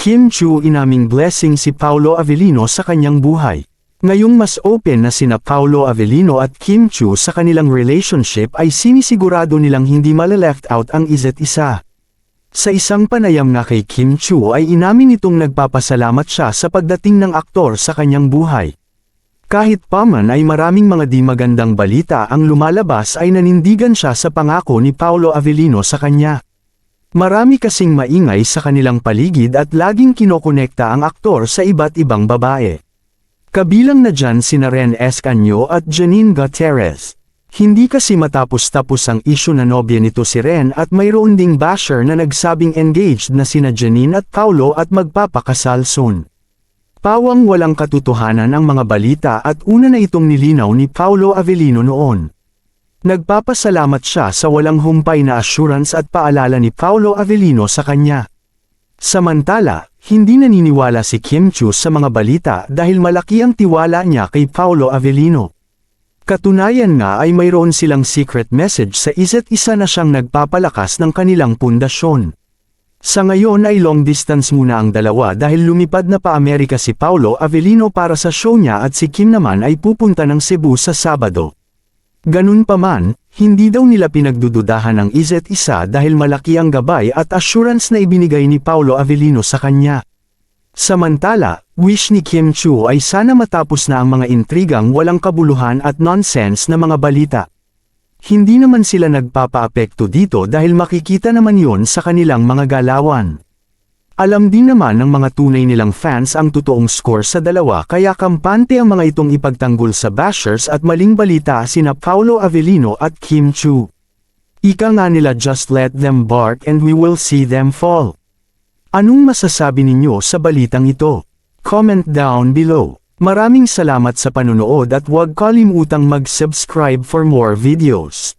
Kim Chiu inaming blessing si Paolo Avellino sa kanyang buhay. Ngayong mas open na sina Paolo Avellino at Kim Chiu sa kanilang relationship ay sinisigurado nilang hindi male-left out ang isa't isa. Sa isang panayam nga kay Kim Chiu ay inamin nitong nagpapasalamat siya sa pagdating ng aktor sa kanyang buhay. Kahit pa man ay maraming mga di magandang balita ang lumalabas ay nanindigan siya sa pangako ni Paolo Avellino sa kanya. Marami kasing maingay sa kanilang paligid at laging kinokonekta ang aktor sa iba't ibang babae. Kabilang na dyan sina Ren Escanio at Janine Gutierrez. Hindi kasi matapos-tapos ang isyu na nobya nito si Ren at mayroon ding basher na nagsabing engaged na sina Janine at Paolo at magpapakasal soon. Pawang walang katotohanan ang mga balita at una na itong nilinaw ni Paolo Avellino noon. Nagpapasalamat siya sa walang humpay na assurance at paalala ni Paolo Avellino sa kanya. Samantala, hindi naniniwala si Kim Chiu sa mga balita dahil malaki ang tiwala niya kay Paolo Avellino. Katunayan nga ay mayroon silang secret message sa isa't isa na siyang nagpapalakas ng kanilang pundasyon. Sa ngayon ay long distance muna ang dalawa dahil lumipad na pa Amerika si Paolo Avellino para sa show niya at si Kim naman ay pupunta ng Cebu sa Sabado. Ganun pa man, hindi daw nila pinagdududahan ang isa't isa dahil malaki ang gabay at assurance na ibinigay ni Paolo Avellino sa kanya. Samantala, wish ni Kim Chiu ay sana matapos na ang mga intrigang walang kabuluhan at nonsense na mga balita. Hindi naman sila nagpapaapekto dito dahil makikita naman yon sa kanilang mga galawan. Alam din naman ng mga tunay nilang fans ang totoong score sa dalawa kaya kampante ang mga itong ipagtanggol sa bashers at maling balita sina Paolo Avellino at Kim Chiu. Ika nga nila just let them bark and we will see them fall. Anong masasabi ninyo sa balitang ito? Comment down below. Maraming salamat sa panunood at huwag kalimutang mag-subscribe for more videos.